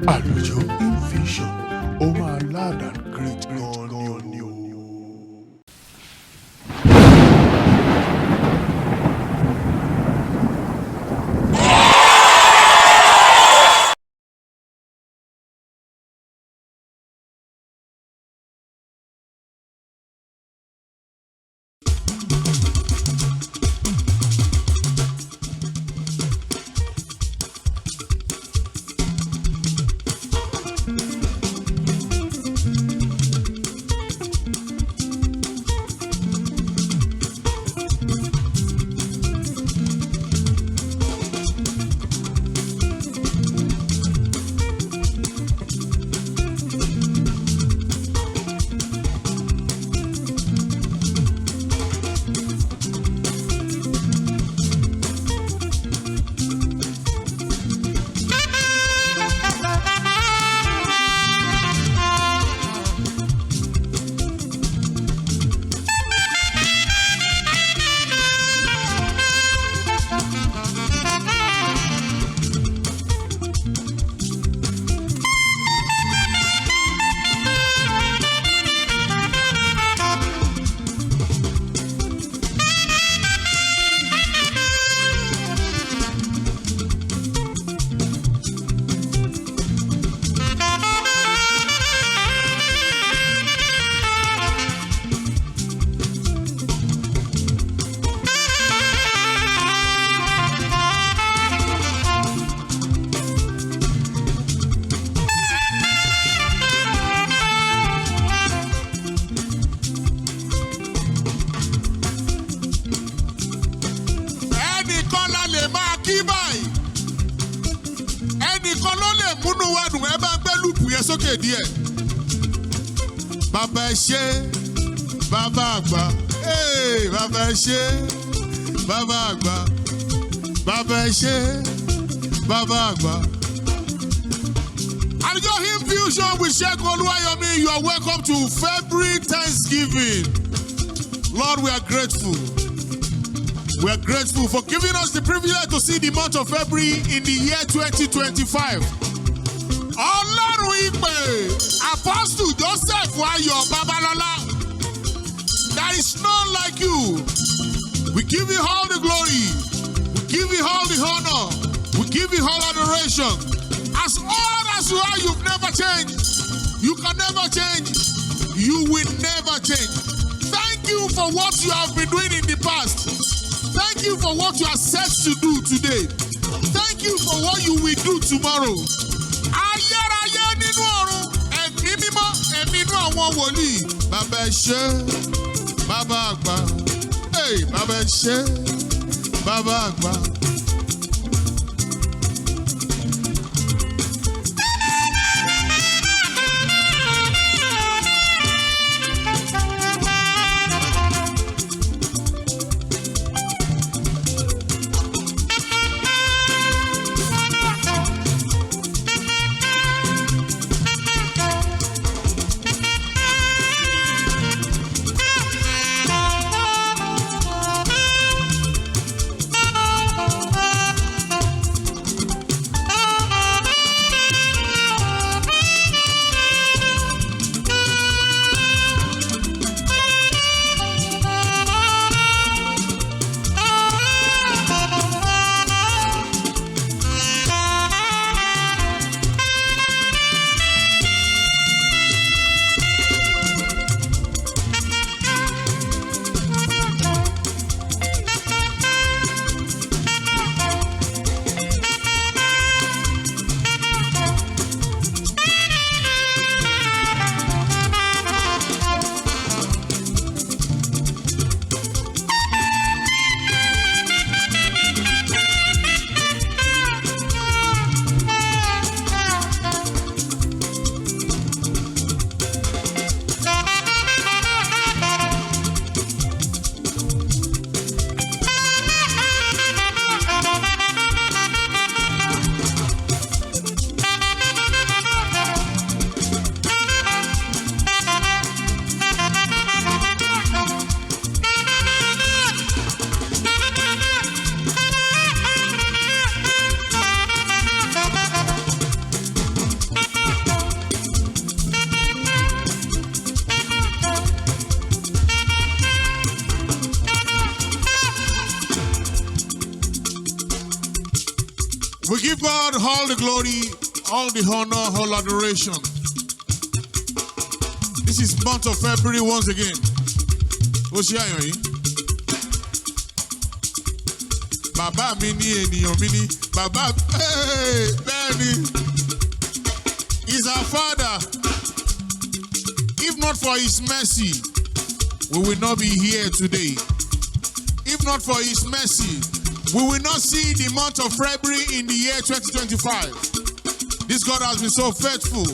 AlujoHymn vision. Oh my Lord, and great God, you. Sókè díẹ̀. Bàbá ẹ ṣé, bàbá àgbà. Bàbá ẹ ṣé, bàbá àgbà. Bàbá ẹ ṣé, bàbá àgbà. AlujoHymn Fusion with Segun Oluwayomi. You are welcome to February Thanksgiving. Lord, we are grateful. We are grateful for giving us the privilege to see the month of February in the year 2025. Ọlọ́run ìpè Apostle Joseph Ayọ̀ Babalọ́lá. There is none like you. We give you all the glory. We give you all the honor. We give you all adoration. As old as you are, you've never changed. You can never change. You will never change. Thank you for what you have been doing in the past. Thank you for what you are set to do today. Thank you for what you will do tomorrow. Ayérayé nínú ọ̀run, ẹ̀mí mímọ́, ẹ̀mí inú àwọn wòlíì. Bàbá ẹ ṣé, bàbá àgbà. Bàbá ẹ ṣé, bàbá àgbà. We give God all the glory, all the honor, all adoration. This is month of February once again. Baba mini eniyan mini. Baba Benny is our Father. If not for His mercy, we will not be here today. If not for His mercy, we will not see the month of February in the year 2025. This God has been so faithful.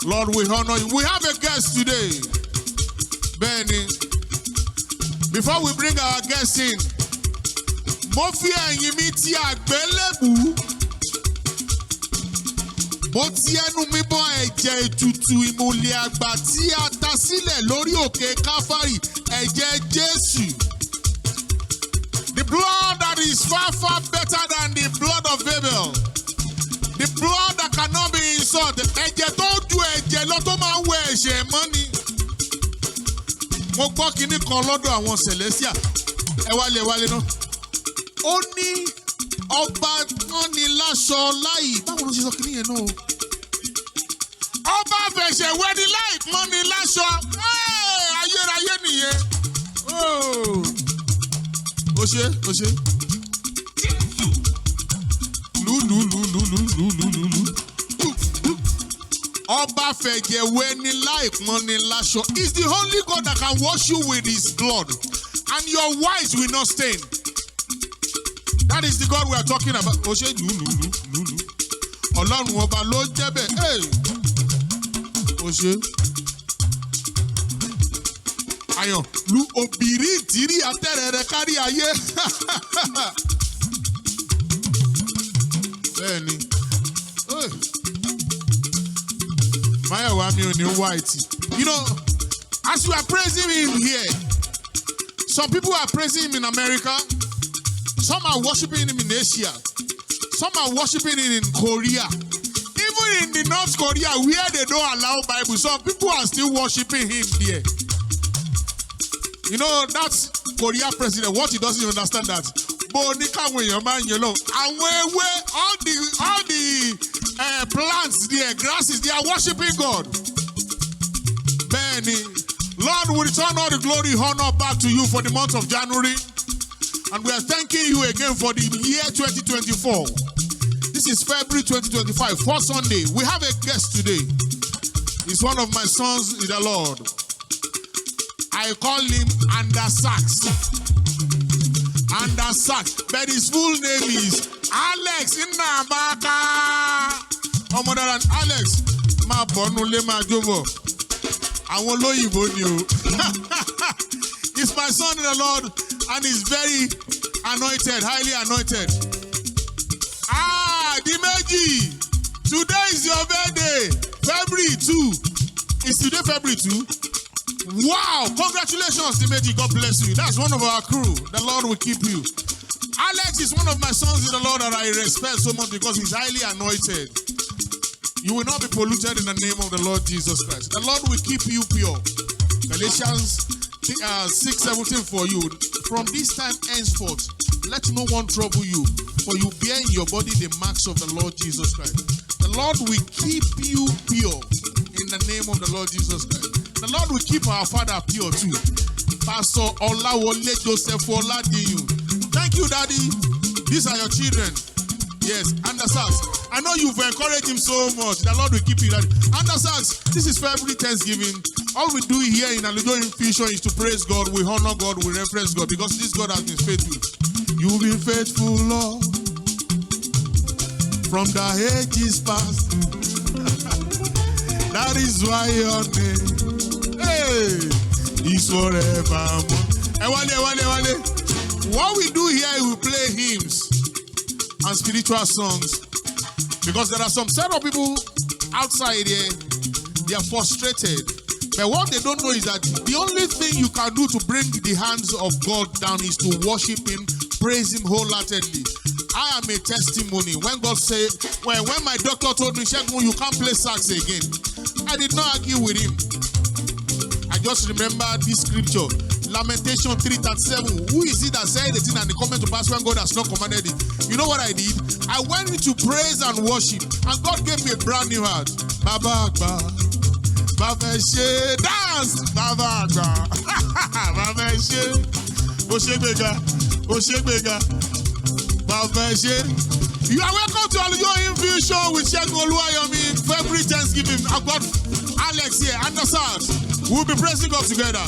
Lord, we honor you. We have a guest today, Benny. Before we bring our guest in, Mofi Enyimiti Agbelebu. Boti ẹnu mi bọ́ ẹ̀jẹ̀ ètùtù ìmùlẹ̀ àgbà tí a ta sílẹ̀ lórí òkè Káfárì, ẹ̀jẹ̀ Jésù. The blood that is far, far better than the blood of Abel. The blood that cannot be insulted. Ẹ̀jẹ̀ tó ju ẹ̀jẹ̀ lọ tó máa ń wẹ ẹ̀ṣẹ̀ mọ́ ni. Mo gbọ́ kinní kan lọ́dọ̀ àwọn Celestia. Ẹ wálé náà. Ó ní ọba tán ni láṣọ láì. Báwo ló ṣe sọ kinní yẹn náà? Ọba fẹ̀ṣẹ̀ wẹ ni láì pọ́n ni láṣọ. Ayérayé nìyẹn. Ó ṣe. Lú. Ọba fẹ̀jẹ̀ wẹ ni láì pọ́n ni láṣọ. It's the only God that can wash you with His blood, and your whites will not stain. That is the God we are talking about. Ó ṣe lú. Ọlọ́run ọba ló jẹ́ bẹ́ẹ̀. Ó ṣe. Ayọ̀ lu òbírí ìtírí atẹ́rẹ̀rẹ̀ kárí ayé. Bẹ́ẹ̀ni. Máyọ̀wá mi ò ní white. You know, as you are praising Him here, some people are praising Him in America. Some are worshiping Him in Asia. Some are worshiping Him in Korea. Even in the North Korea, where they don't allow Bible, some people are still worshiping Him there. You know, that's Korea president. What he doesn't understand that. All the plants there, grasses, they are worshiping God. Benny, Lord, we return all the glory, honor back to you for the month of January. And we are thanking you again for the year 2024. This is February 2025, first Sunday. We have a guest today. He's one of my sons in the Lord. I call him Andersax. But his full name is Alex Inabaka. Oh, mother and Alex. Ma bonule ma jobo. Àwọn olóyìnbó ni o. He's my son in the Lord and he's very anointed, highly anointed. Dimeji, today is your birthday. February 2. Is today February 2? Wow! Congratulations, Dimeji. God bless you. That's one of our crew. The Lord will keep you. Alex is one of my sons in the Lord that I respect so much because he's highly anointed. You will not be polluted in the name of the Lord Jesus Christ. The Lord will keep you pure. Galatians 6:17 for you. From this time henceforth, let no one trouble you, for you bear in your body the marks of the Lord Jesus Christ. The Lord will keep you pure in the name of the Lord Jesus Christ. The Lord will keep our father pure too. Pastor Olawole Joseph Oladiyu. Thank you, Daddy. These are your children. Yes, Andersax. I know you've encouraged him so much. The Lord will keep you, Daddy. Andersax, this is February Thanksgiving. All we do here in AlujoHymn Fusion is to praise God. We honor God. We reference God because this God has been faithful. You've been faithful, Lord, from the ages past. That is why your name is forevermore. Wale. What we do here is we play hymns and spiritual songs because there are some set of people outside here, they are frustrated. But what they don't know is that the only thing you can do to bring the hands of God down is to worship Him, praise Him wholeheartedly. I am a testimony. When God said, when my doctor told me, Segun, you can't play sax again, I did not argue with him. I just remember this scripture. Lamentation 3:37. Who is it that said the thing and the comment to pass when God has not commanded it? You know what I did? I went into praise and worship, and God gave me a brand new heart. Baba Agba, Baba She, dance, Baba Agba, Baba She, Oshebega, Oshebega, Baba She. You are welcome to AlujoHymn View Show with Segun Oluwayomi, February Thanksgiving. I've got Alex here and the South. We'll be praising God together.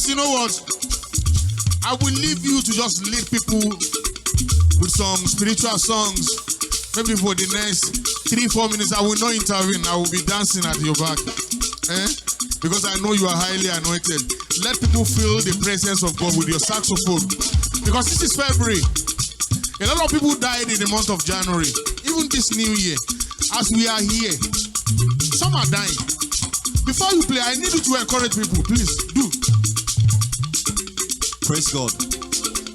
next, you know what? I will leave you to just lead people with some spiritual songs. Maybe for the next 3-4 minutes, I will not intervene. I will be dancing at your back. Because I know you are highly anointed. Let people feel the presence of God with your saxophone. Because this is February. A lot of people died in the month of January. Even this new year. As we are here, some are dying. Before you play, I need you to encourage people. Please, do. Praise God.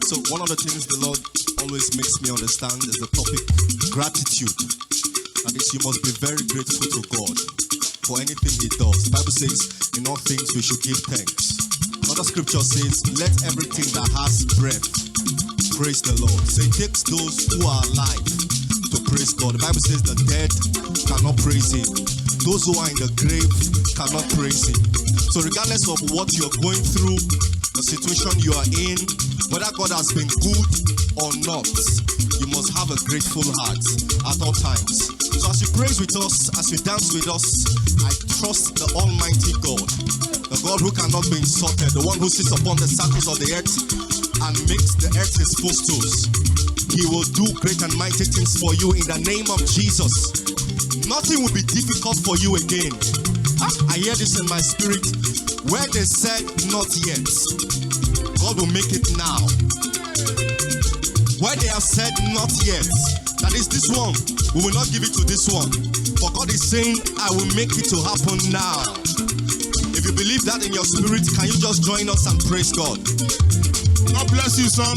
So one of the things the Lord always makes me understand is the topic gratitude. That is, you must be very grateful to God for anything He does. The Bible says, in all things we should give thanks. Another scripture says, let everything that has breath praise the Lord. So it takes those who are alive to praise God. The Bible says the dead cannot praise Him. Those who are in the grave cannot praise Him. So regardless of what you're going through, the situation you are in, whether God has been good or not, you must have a grateful heart at all times. So as you praise with us, as you dance with us, I trust the Almighty God, the God who cannot be insulted, the one who sits upon the surface of the earth and makes the earth his footstools. He will do great and mighty things for you in the name of Jesus. Nothing will be difficult for you again. I hear this in my spirit. Where they said not yet, God will make it now. Where they have said not yet, that is this one, we will not give it to this one. But God is saying, I will make it to happen now. If you believe that in your spirit, can you just join us and praise God? God bless you, son.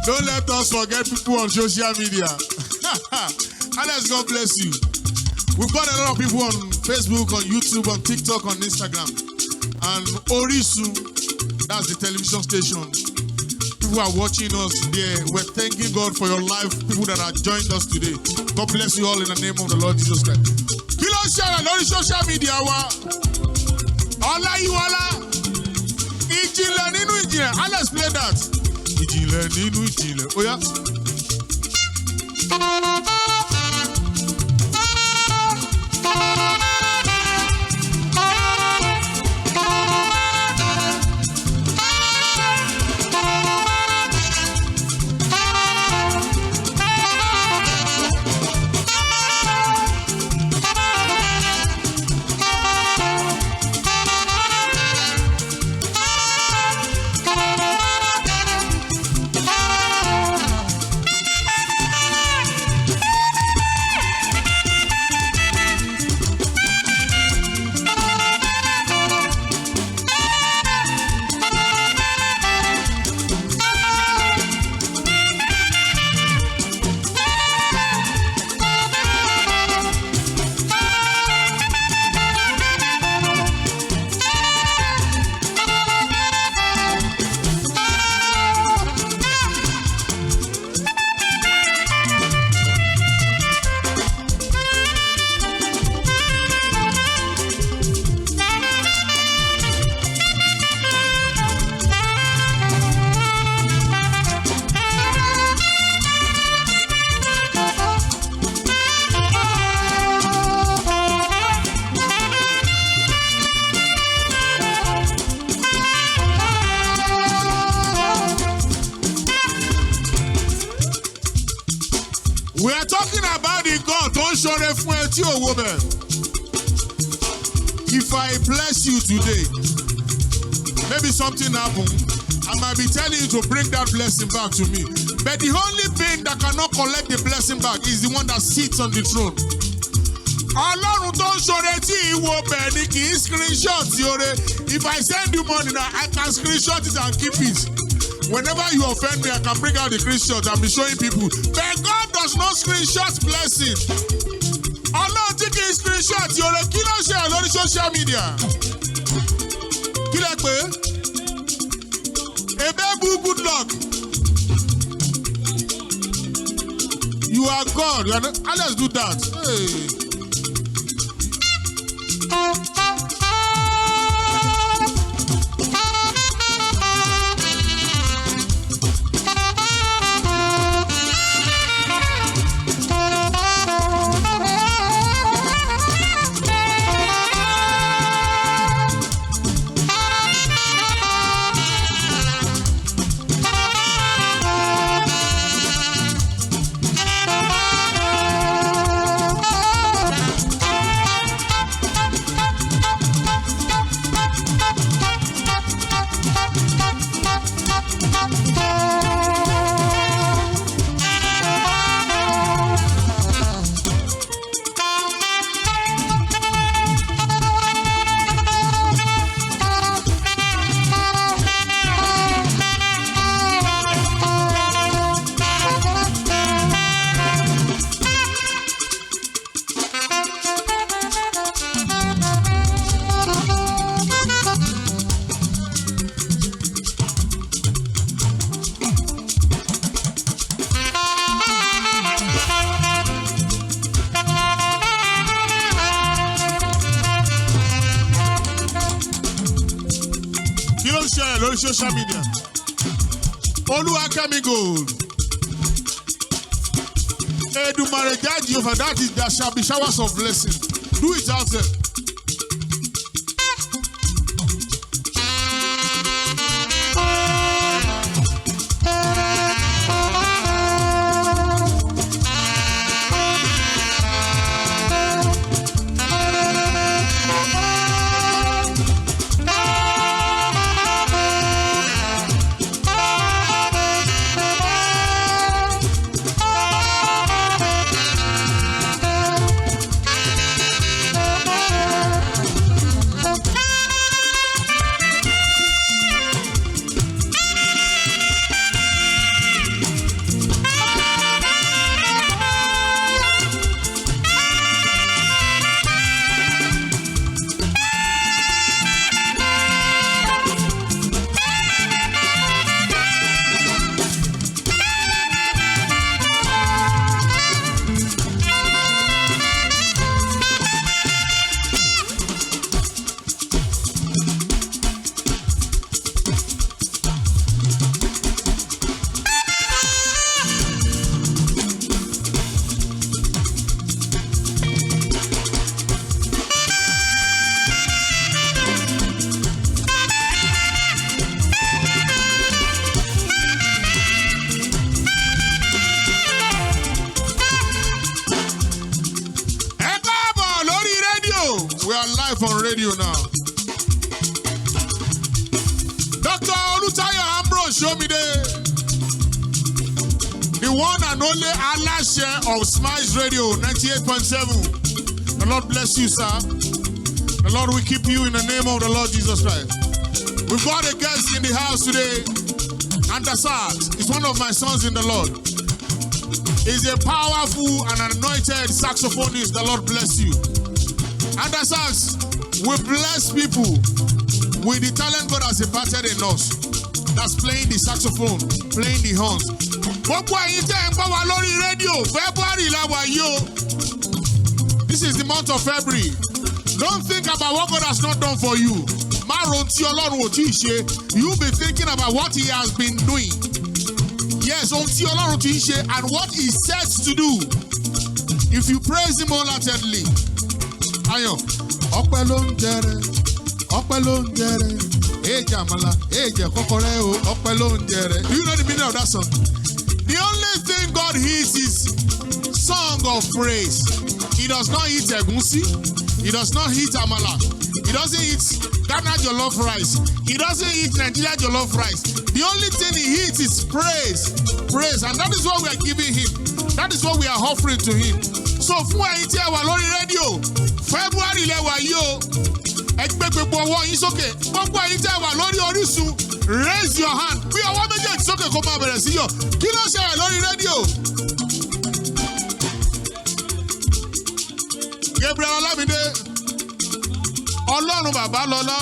Don't let us forget people on social media. Alex, God bless you. We've got a lot of people on Facebook, on YouTube, on TikTok, on Instagram. And Orisu, that's the television station. People are watching us there. We're thanking God for your life, people that have joined us today. God bless you all in the name of the Lord Jesus Christ. Kilo share on social media wa. Olayiwola. Ìjìnlẹ̀ nínú ìjìnlẹ̀. Alex play that. Ìjìnlẹ̀ nínú ìjìnlẹ̀. Oh yeah. We are talking about the God. Don't show the friend to a woman. If I bless you today, maybe something happened. I might be telling you to bring that blessing back to me. But the only being that cannot collect the blessing back is the one that sits on the throne. Ọlọ́run tó ń ṣoore tí ìwọ bẹ̀ ni kì í screenshot yore. If I send you money now, I can screenshot it and keep it. Whenever you offend me, I can bring out the screenshot and be showing people. But God does not screenshot blessing. Ọlọ́run tí kì í screenshot yore kí ló ṣe lórí social media? Kí lẹ pé? Ebebu, good luck. You are God. You are not, let's do that. Hey. Lórí social media. Oluwayomi gold. Edumare judge over that is there shall be showers of blessing. Do it out there. live on radio now. Dr. Oluwayomi show me the one and only Alashe of Smiles Radio 98.7. The Lord bless you, sir. The Lord will keep you in the name of the Lord Jesus Christ. We've got a guest in the house today. Andasat is one of my sons in the Lord. He's a powerful and anointed saxophonist. The Lord bless you. Andasat will bless people with the talent God has imparted in us. That's playing the saxophone, playing the horns. This is the month of February. Don't think about what God has not done for you. You'll be thinking about what He has been doing. Yes, and what He sets to do. If you praise Him wholeheartedly. Do you know the meaning of that song? The only thing God hears is song of praise. He does not eat egusi. He does not eat amala. He doesn't eat Ghana jollof rice. He doesn't eat Nigeria jollof rice. The only thing He eats is praise. Praise. And that is what we are giving Him. That is what we are offering to Him. So, for our radio, February raise your hand. We are one minute. It's okay. Come on, see you. Kí ló ṣe lórí radio. Gabriel Olamide. Ọlọ́run bàbá lọ́lá.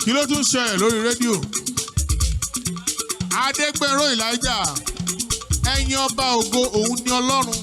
Kí ló tún ṣe lórí rédíò? Adégbèrò Elijah, ẹ̀yin ọba ògo, òun ni Ọlọ́run.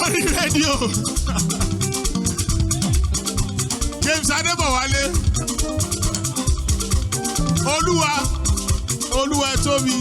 lórí rédíò. James Adébọ̀wálé. Olúwa tóbi.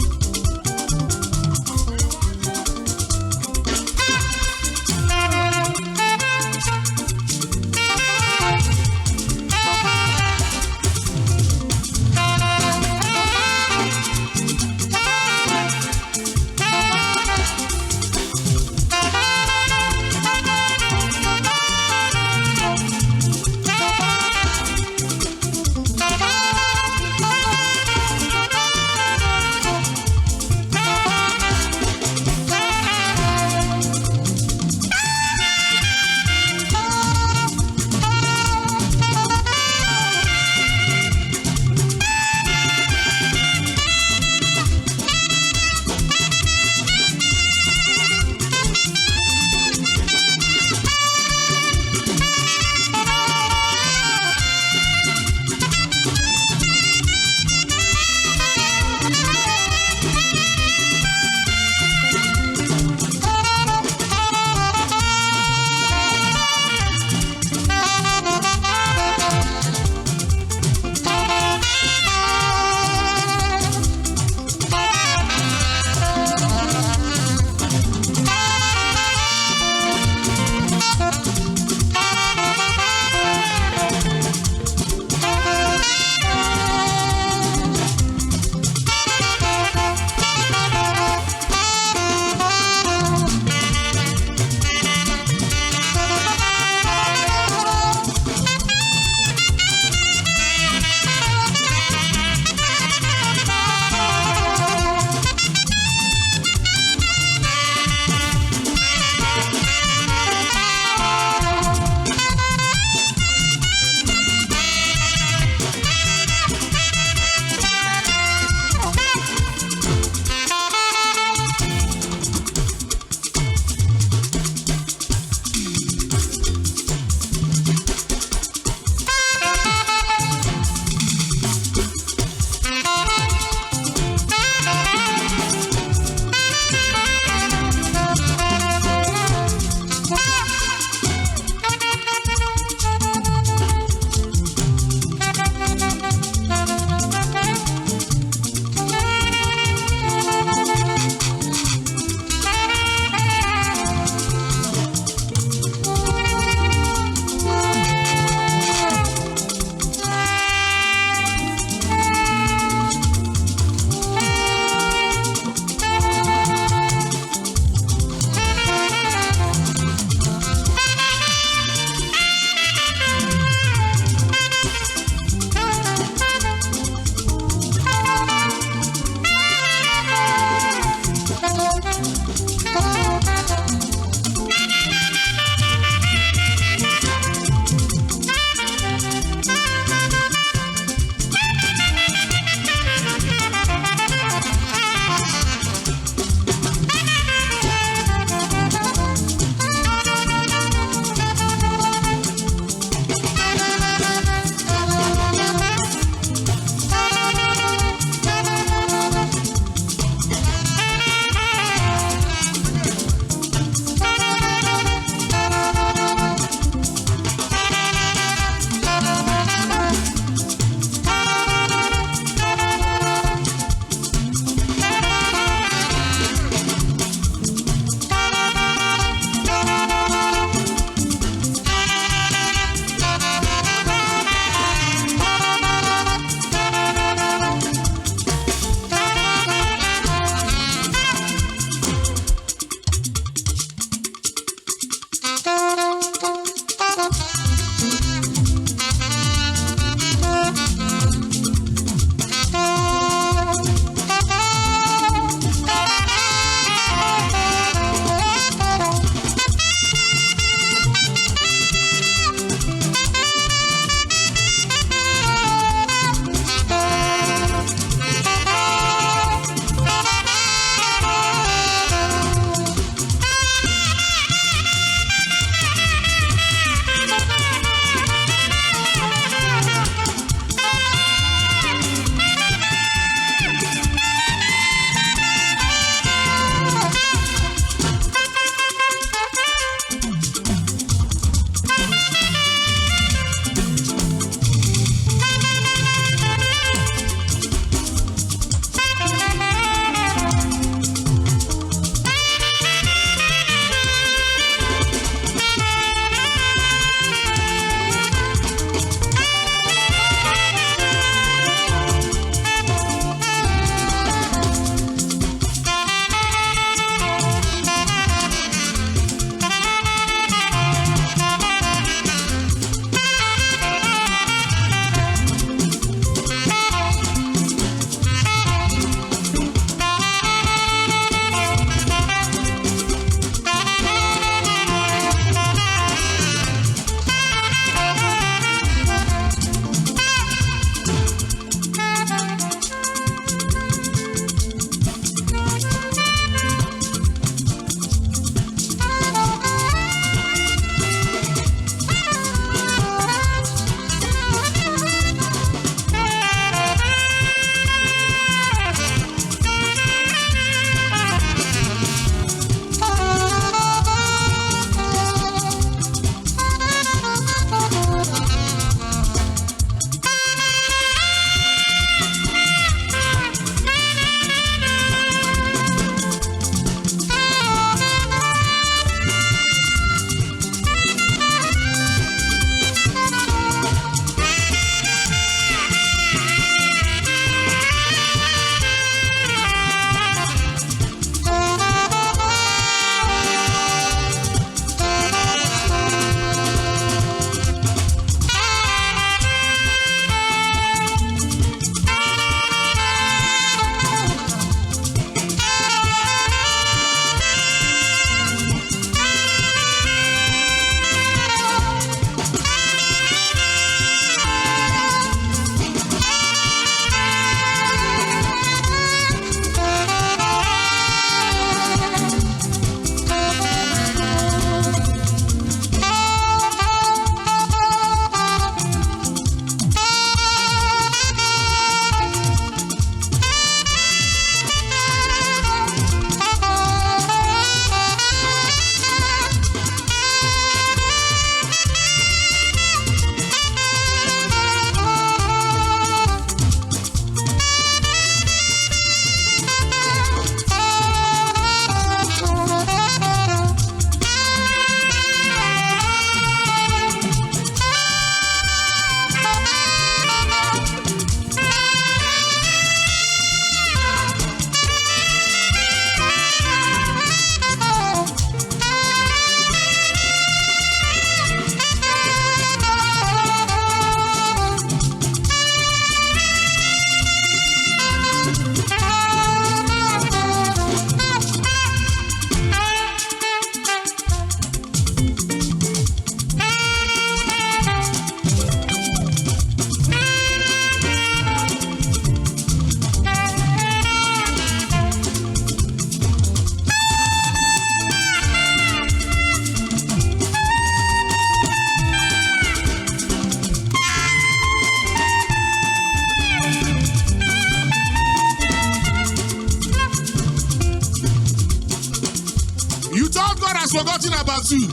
has forgotten about you.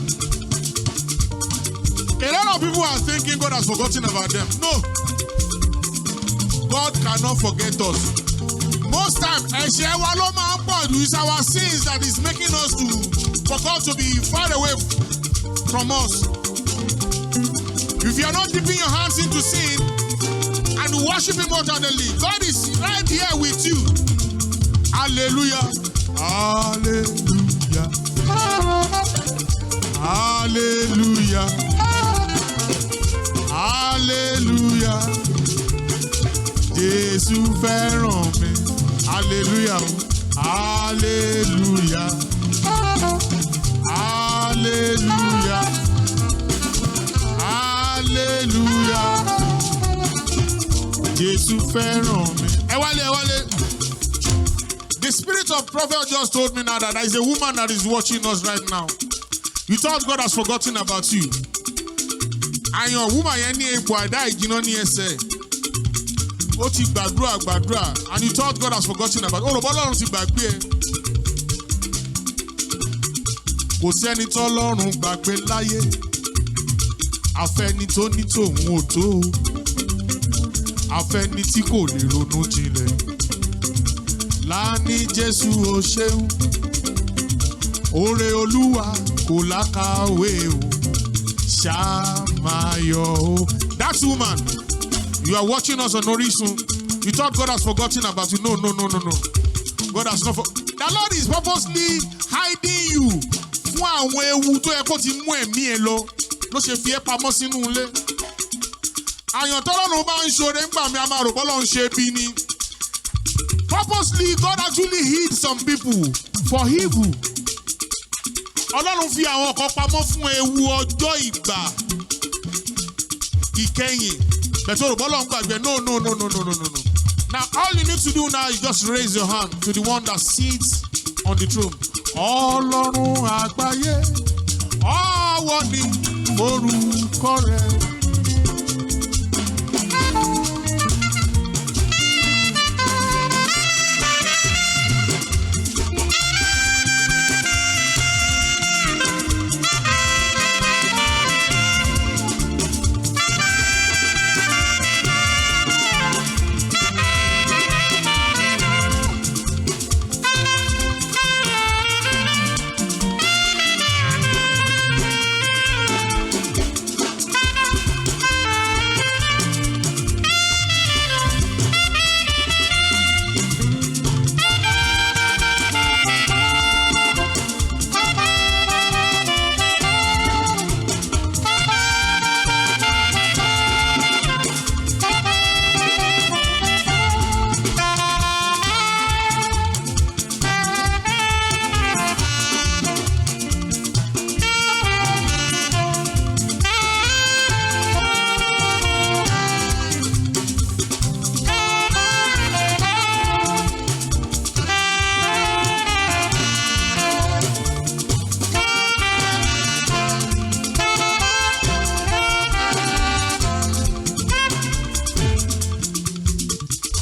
A lot of people are thinking God has forgotten about them. No. God cannot forget us. Most times, it's our sins that is making us for God to be far away from us. If you are not dipping your hands into sin and worshiping more tenderly, God is right here with you. Hallelujah. Hallelujah. Hallelujah. Hallelujah. Jésù fẹ́ràn mi. Hallelujah. Hallelujah. Hallelujah. Hallelujah. Jésù fẹ́ràn mi. Ẹ wálé. The spirit of prophet just told me now that there is a woman that is watching us right now. You thought God has forgotten about you. And your woman yẹn ní ipò àìdá ìjìnà ní ẹsẹ̀. Ó ti gbàdúrà. And you thought God has forgotten about you. Ọlọ́run ti gbàgbé ẹ. Kò sẹ́ni tọ́lọ́run gbàgbé láyé. Afẹ́ni tó ní tòun ò tó. Afẹ́ni tí kò lè ronú jinlẹ̀. Láni Jésù o ṣeun. Oore Olúwa kò lákàwé o. Ṣàmáyọ̀ o. That woman, you are watching us on Orisun. You thought God has forgotten about you. No. God has not forgotten. The Lord is purposely hiding you. Fún àwọn ewu tó yẹ kó ti mú ẹ̀mí ẹ lọ. Ló ṣe fi ẹ́ pamọ́ sínú ilé. Àyàn tọ́lọ́run bá ń ṣoore ńgbà mi, a máa rò bọ́lọ́ ń ṣe bí ni. Purposely, God actually hid some people for evil. Ọlọ́run fi àwọn kan pamọ́ fún ewu ọjọ́ ìgbà ìkẹyìn. Bẹ̀tọ̀ rò bọ́lọ́ ń gbàgbé. No. Now, all you need to do now is just raise your hand to the one that sits on the throne. Ọlọ́run àgbáyé, ọwọ́ ni orúkọ rẹ̀.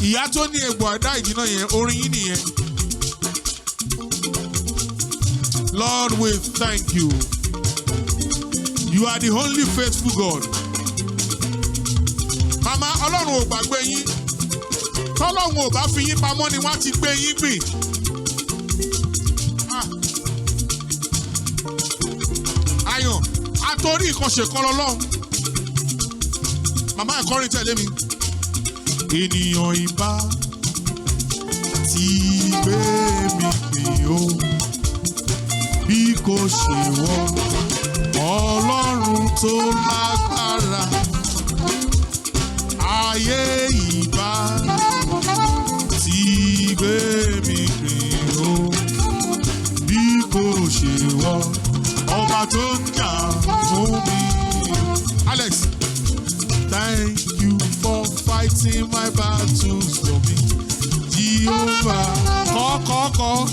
Ìyá tó ní egbò àdá ìjìnà yẹn, orin yín nìyẹn. Lord, we thank you. You are the only faithful God. Mama, Ọlọ́run ò gbàgbé yín. Tọ́lọ́run ò bá fi yín pamọ́ ni wọ́n ti gbé yín gbìn. Ayọ̀, àtòrí ìkànṣe kan lọ́lọ́run. Mama ẹ̀kọ́rin tẹ̀lé mi. Ènìyàn ìbá ti gbé mi pè ó bí kò ṣe wọ́ Ọlọ́run tó lágbára. Ayé ìbá ti gbé mi pè ó bí kò ṣe wọ́ ọba tó ń jà fún mi. Alex, thank you for fighting my battles for me. Jehovah, call.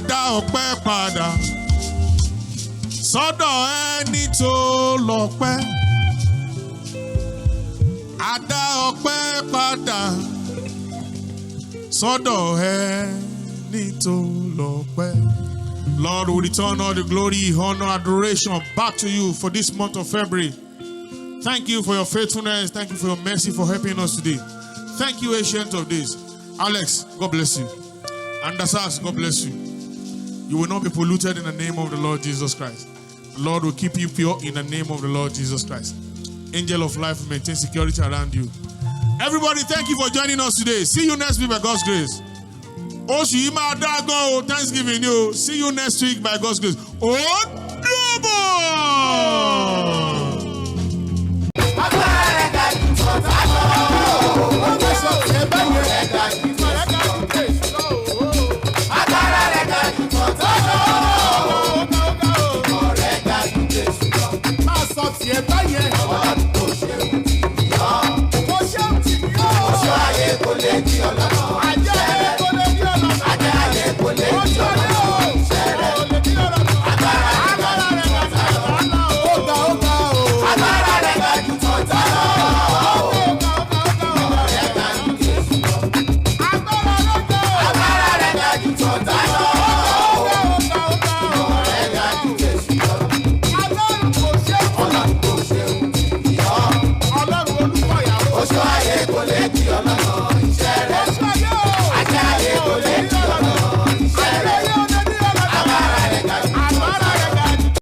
dá ọpẹ́ padà sọ́dọ̀ ẹni tó lọ́pẹ́. A dá ọpẹ́ padà sọ́dọ̀ ẹni tó lọ́pẹ́. Lord, we return all the glory, honor, adoration back to you for this month of February. Thank you for your faithfulness. Thank you for your mercy for helping us today. Thank you, Ancient of Days. Alex, God bless you. Andasas, God bless you. You will not be polluted in the name of the Lord Jesus Christ. The Lord will keep you pure in the name of the Lord Jesus Christ. Angel of life will maintain security around you. Everybody, thank you for joining us today. See you next week by God's grace. Thanksgiving you. See you next week by God's grace. Oh, double!